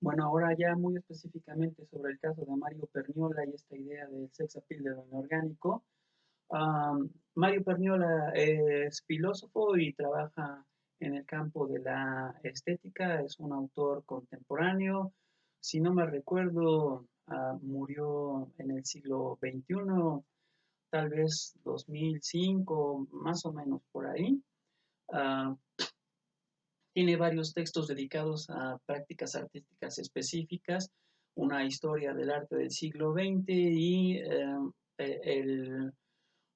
Bueno, ahora ya muy específicamente sobre el caso de Mario Perniola y esta idea del sex appeal de lo inorgánico. Mario Perniola es filósofo y trabaja en el campo de la estética, es un autor contemporáneo. Si no me recuerdo, murió en el siglo XXI, tal vez 2005, más o menos por ahí. Ah, Tiene varios textos dedicados a prácticas artísticas específicas, una historia del arte del siglo XX y el,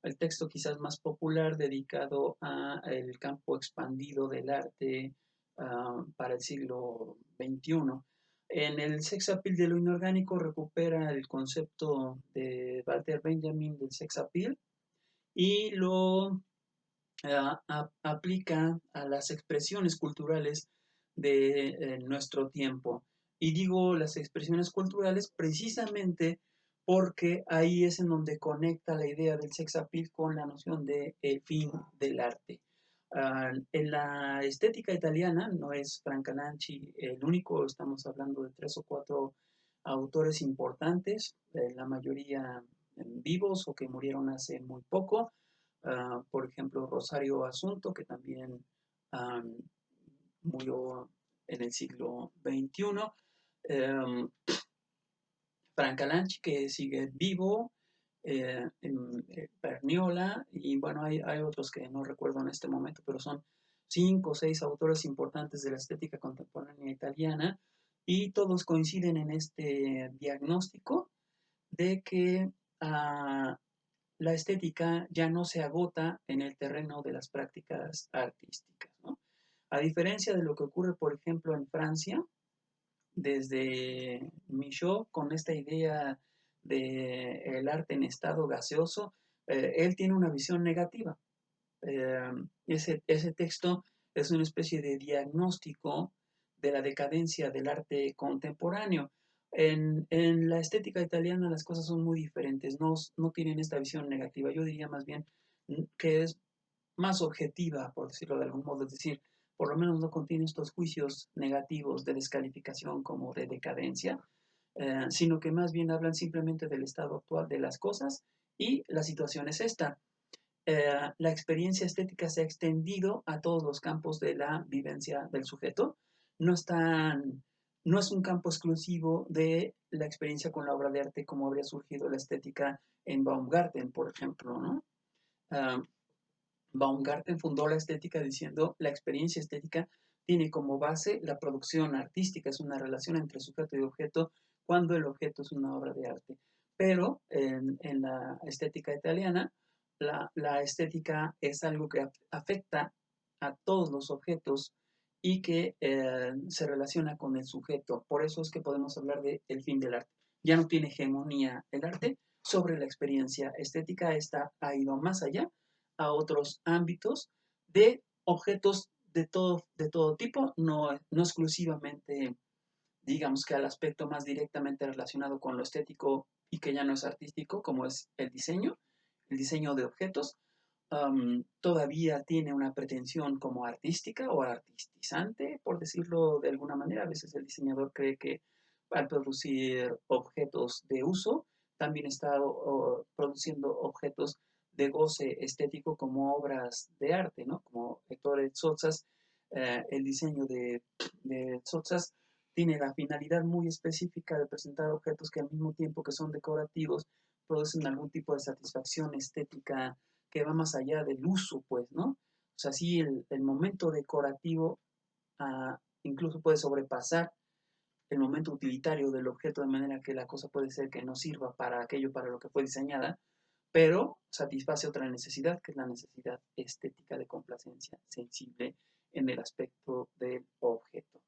el texto quizás más popular dedicado al campo expandido del arte para el siglo XXI. En el sex appeal de lo inorgánico recupera el concepto de Walter Benjamin del sex appeal y lo aplica a las expresiones culturales de nuestro tiempo. Y digo las expresiones culturales precisamente porque ahí es en donde conecta la idea del sex appeal con la noción de el fin del arte. En la estética italiana, no es Francalanci el único, estamos hablando de 3 o 4 autores importantes, la mayoría vivos o que murieron hace muy poco. Por ejemplo, Rosario Asunto, que también um, murió en el siglo XXI. Um, Francalanci, que sigue vivo. Perniola, y bueno, hay otros que no recuerdo en este momento, pero son 5 o 6 autores importantes de la estética contemporánea italiana, y todos coinciden en este diagnóstico de que la estética ya no se agota en el terreno de las prácticas artísticas, ¿no? A diferencia de lo que ocurre, por ejemplo, en Francia, desde Michaud, con esta idea del arte en estado gaseoso, él tiene una visión negativa. Eh, ese texto es una especie de diagnóstico de la decadencia del arte contemporáneo. En la estética italiana las cosas son muy diferentes, no tienen esta visión negativa. Yo diría más bien que es más objetiva, por decirlo de algún modo, es decir, por lo menos no contiene estos juicios negativos de descalificación como de decadencia, sino que más bien hablan simplemente del estado actual de las cosas y la situación es esta. La experiencia estética se ha extendido a todos los campos de la vivencia del sujeto. No, están, no es un campo exclusivo de la experiencia con la obra de arte como habría surgido la estética en Baumgarten, por ejemplo, ¿no? Uh, Baumgarten fundó la estética diciendo la experiencia estética tiene como base la producción artística, es una relación entre sujeto y objeto cuando el objeto es una obra de arte. Pero en la estética italiana, la estética es algo que afecta a todos los objetos y que se relaciona con el sujeto. Por eso es que podemos hablar de el fin del arte. Ya no tiene hegemonía el arte sobre la experiencia estética, esta ha ido más allá a otros ámbitos de objetos de todo tipo, no exclusivamente, digamos que al aspecto más directamente relacionado con lo estético y que ya no es artístico, como es el diseño de objetos. Todavía tiene una pretensión como artística o artistizante, por decirlo de alguna manera. A veces el diseñador cree que al producir objetos de uso, también está produciendo objetos de goce estético como obras de arte, ¿no? Como Ettore Sozzas, el diseño de Sozzas tiene la finalidad muy específica de presentar objetos que al mismo tiempo que son decorativos, producen algún tipo de satisfacción estética que va más allá del uso, pues, ¿no? O sea, sí, el momento decorativo incluso puede sobrepasar el momento utilitario del objeto, de manera que la cosa puede ser que no sirva para aquello para lo que fue diseñada, pero satisface otra necesidad, que es la necesidad estética de complacencia sensible en el aspecto del objeto.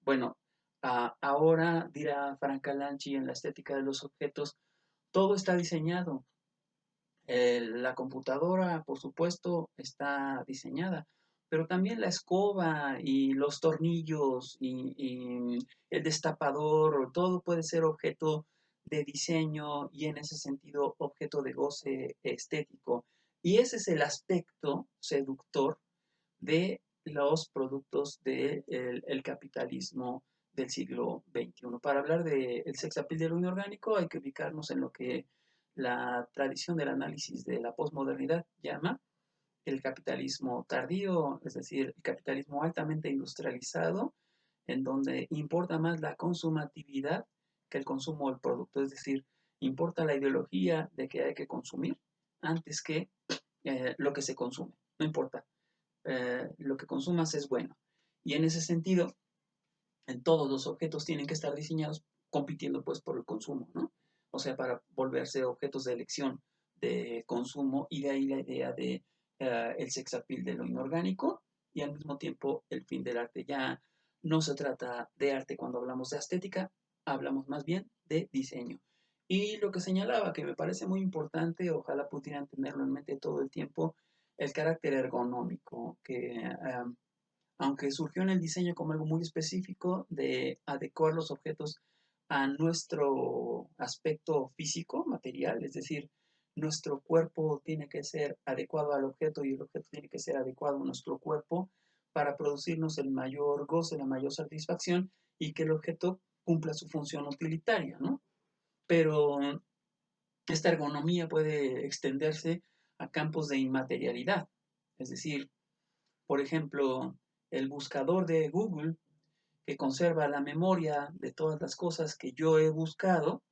Bueno, ahora dirá Francalanci en la estética de los objetos, todo está diseñado. La computadora, por supuesto, está diseñada, pero también la escoba y los tornillos y el destapador, todo puede ser objeto de diseño y en ese sentido objeto de goce estético. Y ese es el aspecto seductor de los productos del capitalismo del siglo XXI. Para hablar del sex appeal de lo inorgánico hay que ubicarnos en lo que la tradición del análisis de la posmodernidad llama el capitalismo tardío, es decir, el capitalismo altamente industrializado, en donde importa más la consumatividad que el consumo del producto, es decir, importa la ideología de que hay que consumir antes que lo que se consume, no importa, lo que consumas es bueno. Y en ese sentido, en todos los objetos tienen que estar diseñados compitiendo pues por el consumo, ¿no? O sea, para volverse objetos de elección de consumo y de ahí la idea de el sex appeal de lo inorgánico y al mismo tiempo el fin del arte. Ya no se trata de arte cuando hablamos de estética, hablamos más bien de diseño. Y lo que señalaba, que me parece muy importante, ojalá pudieran tenerlo en mente todo el tiempo, el carácter ergonómico, que aunque surgió en el diseño como algo muy específico de adecuar los objetos a nuestro aspecto físico, material, es decir, nuestro cuerpo tiene que ser adecuado al objeto y el objeto tiene que ser adecuado a nuestro cuerpo para producirnos el mayor goce, la mayor satisfacción y que el objeto cumpla su función utilitaria, ¿no? Pero esta ergonomía puede extenderse a campos de inmaterialidad, es decir, por ejemplo, el buscador de Google, que conserva la memoria de todas las cosas que yo he buscado,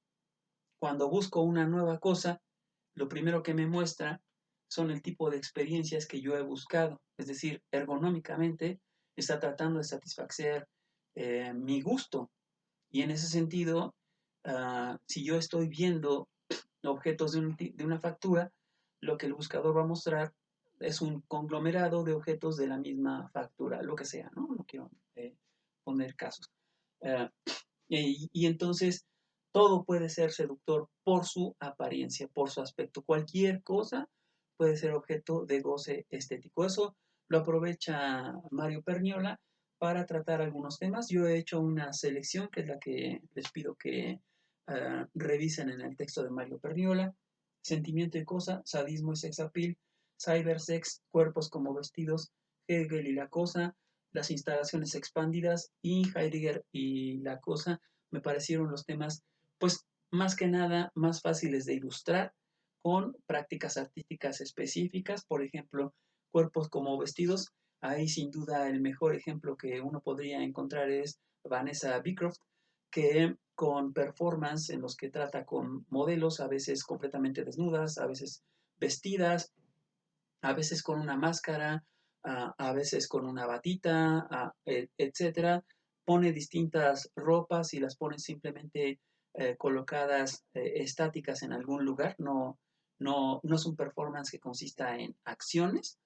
cuando busco una nueva cosa, lo primero que me muestra son el tipo de experiencias que yo he buscado. Es decir, ergonómicamente está tratando de satisfacer mi gusto. Y en ese sentido, si yo estoy viendo objetos de una factura, lo que el buscador va a mostrar es un conglomerado de objetos de la misma factura, lo que sea, ¿no? No quiero poner casos. Eh, y entonces todo puede ser seductor por su apariencia, por su aspecto. Cualquier cosa puede ser objeto de goce estético. Eso lo aprovecha Mario Perniola para tratar algunos temas. Yo he hecho una selección que es la que les pido que revisen en el texto de Mario Perniola. Sentimiento y cosa, sadismo y sex appeal, cybersex, cuerpos como vestidos, Hegel y la cosa, las instalaciones expandidas y Heidegger y la cosa me parecieron los temas, pues más que nada, más fáciles de ilustrar con prácticas artísticas específicas, por ejemplo, cuerpos como vestidos. Ahí sin duda el mejor ejemplo que uno podría encontrar es Vanessa Beecroft, que con performance en los que trata con modelos, a veces completamente desnudas, a veces vestidas, a veces con una máscara, a veces con una batita, etcétera. Pone distintas ropas y las pone simplemente colocadas estáticas en algún lugar. No es un performance que consista en acciones,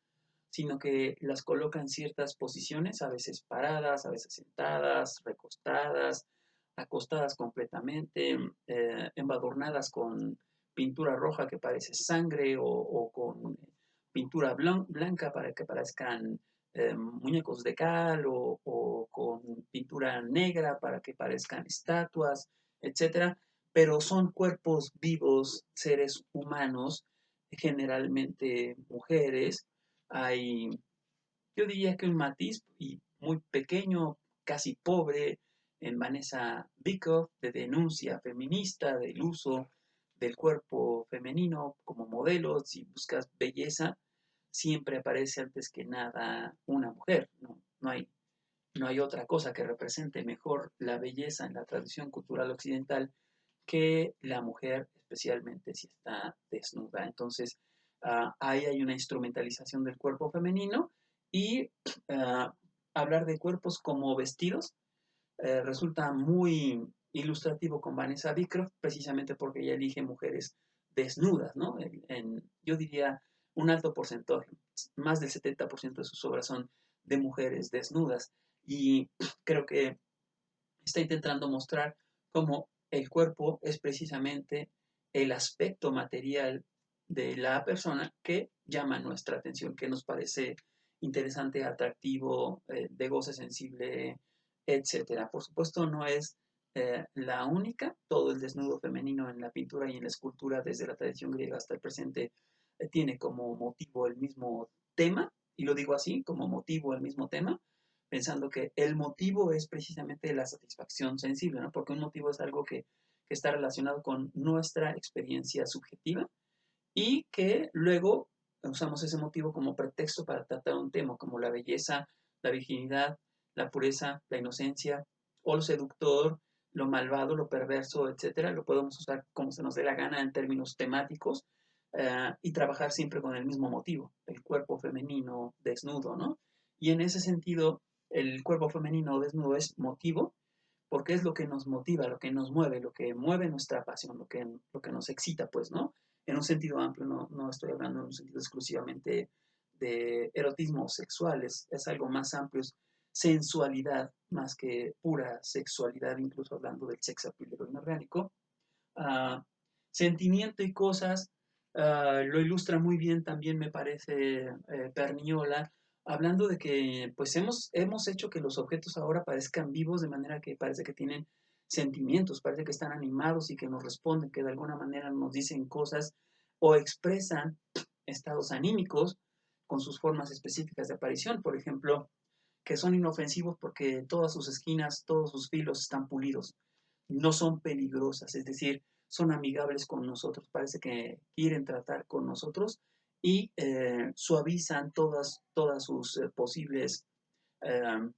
sino que las coloca en ciertas posiciones, a veces paradas, a veces sentadas, recostadas, acostadas completamente, embadurnadas con pintura roja que parece sangre o con pintura blanca para que parezcan muñecos de cal o con pintura negra para que parezcan estatuas, etcétera. Pero son cuerpos vivos, seres humanos, generalmente mujeres. Hay, yo diría que un matiz y muy pequeño, casi pobre, en Vanessa Bickoff, de denuncia feminista del uso del cuerpo femenino como modelo. Si buscas belleza, siempre aparece antes que nada una mujer. No hay otra cosa que represente mejor la belleza en la tradición cultural occidental que la mujer, especialmente si está desnuda. Entonces, ahí hay una instrumentalización del cuerpo femenino y hablar de cuerpos como vestidos resulta muy ilustrativo con Vanessa Beecroft, precisamente porque ella elige mujeres desnudas, ¿no? Yo diría un alto porcentaje, más del 70% de sus obras son de mujeres desnudas. Y creo que está intentando mostrar cómo el cuerpo es precisamente el aspecto material de la persona que llama nuestra atención, que nos parece interesante, atractivo, de goce sensible, etcétera. Por supuesto, no es la única. Todo el desnudo femenino en la pintura y en la escultura, desde la tradición griega hasta el presente, tiene como motivo el mismo tema, y lo digo así, como motivo el mismo tema, pensando que el motivo es precisamente la satisfacción sensible, ¿no? Porque un motivo es algo que está relacionado con nuestra experiencia subjetiva y que luego usamos ese motivo como pretexto para tratar un tema como la belleza, la virginidad, la pureza, la inocencia, o lo seductor, lo malvado, lo perverso, etcétera. Lo podemos usar como se nos dé la gana en términos temáticos y trabajar siempre con el mismo motivo, el cuerpo femenino desnudo, ¿no? Y en ese sentido, el cuerpo femenino desnudo es motivo, porque es lo que nos motiva, lo que nos mueve, lo que mueve nuestra pasión, lo que nos excita, pues, ¿no? En un sentido amplio, no estoy hablando en un sentido exclusivamente de erotismo sexual, es algo más amplio, es sensualidad más que pura sexualidad, incluso hablando del sex appeal inorgánico. Uh, Sentimiento y cosas, lo ilustra muy bien también, me parece, Perniola, hablando de que pues hemos hecho que los objetos ahora parezcan vivos, de manera que parece que tienen sentimientos, parece que están animados y que nos responden, que de alguna manera nos dicen cosas o expresan estados anímicos con sus formas específicas de aparición, por ejemplo, que son inofensivos porque todas sus esquinas, todos sus filos están pulidos, no son peligrosas, es decir, son amigables con nosotros, parece que quieren tratar con nosotros y suavizan todas sus posibles eh,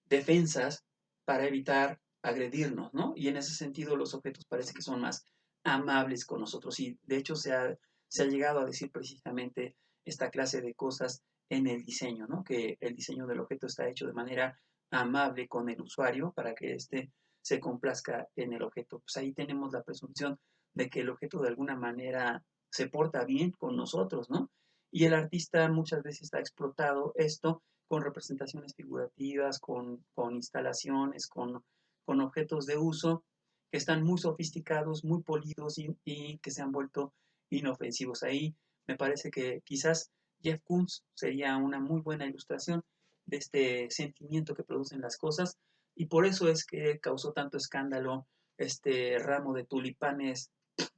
defensas para evitar agredirnos, ¿no? Y en ese sentido los objetos parece que son más amables con nosotros y de hecho se ha llegado a decir precisamente esta clase de cosas en el diseño, ¿no? Que el diseño del objeto está hecho de manera amable con el usuario para que éste se complazca en el objeto. Pues ahí tenemos la presunción de que el objeto de alguna manera se porta bien con nosotros, ¿no? Y el artista muchas veces ha explotado esto con representaciones figurativas, con instalaciones, con objetos de uso que están muy sofisticados, muy polidos y que se han vuelto inofensivos. Ahí me parece que quizás Jeff Koons sería una muy buena ilustración de este sentimiento que producen las cosas y por eso es que causó tanto escándalo este ramo de tulipanes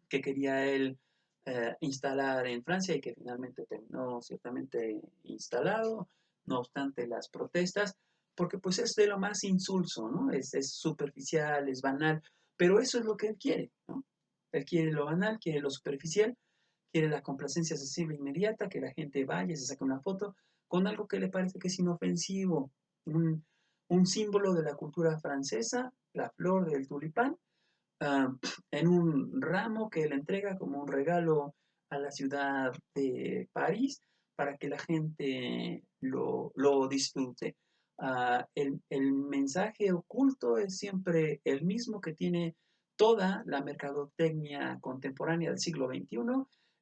que quería él instalar en Francia y que finalmente terminó ciertamente instalado, no obstante las protestas, porque pues es de lo más insulso, ¿no? Es superficial, es banal, pero eso es lo que él quiere, ¿no? Él quiere lo banal, quiere lo superficial, quiere la complacencia accesible inmediata, que la gente vaya, se saque una foto con algo que le parece que es inofensivo, un, un símbolo de la cultura francesa, la flor del tulipán, uh, en un ramo que le entrega como un regalo a la ciudad de París para que la gente lo disfrute. El mensaje oculto es siempre el mismo que tiene toda la mercadotecnia contemporánea del siglo XXI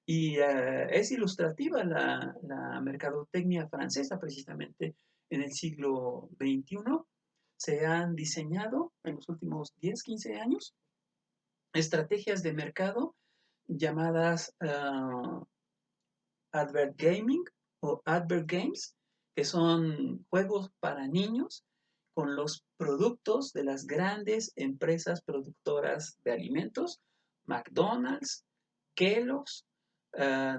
y es ilustrativa la mercadotecnia francesa precisamente en el siglo XXI. Se han diseñado en los últimos 10, 15 años estrategias de mercado llamadas Advert Gaming o Advert Games, que son juegos para niños con los productos de las grandes empresas productoras de alimentos, McDonald's, Kellogg's,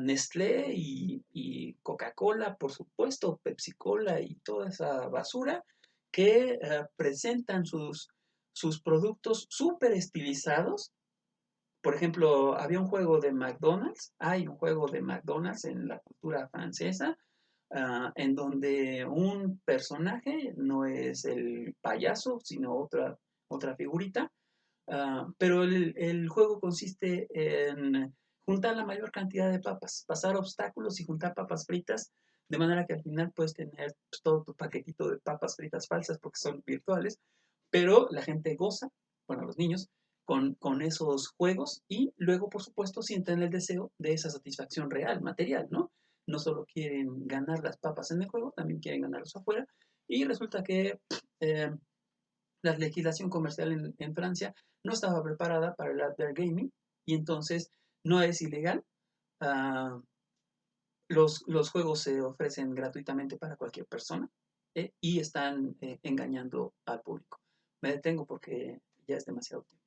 Nestlé y Coca-Cola, por supuesto, Pepsi-Cola y toda esa basura que presentan sus productos súper estilizados. Por ejemplo, había un juego de McDonald's, hay un juego de McDonald's en la cultura francesa, en donde un personaje no es el payaso, sino otra figurita, pero el juego consiste en juntar la mayor cantidad de papas, pasar obstáculos y juntar papas fritas, de manera que al final puedes tener pues, todo tu paquetito de papas fritas falsas porque son virtuales, pero la gente goza, bueno, los niños, con esos juegos y luego, por supuesto, sienten el deseo de esa satisfacción real, material, ¿no? No solo quieren ganar las papas en el juego, también quieren ganarlos afuera y resulta que eh, la legislación comercial en Francia no estaba preparada para el advert gaming y entonces no es ilegal. Uh, los juegos se ofrecen gratuitamente para cualquier persona y están engañando al público. Me detengo porque ya es demasiado tiempo.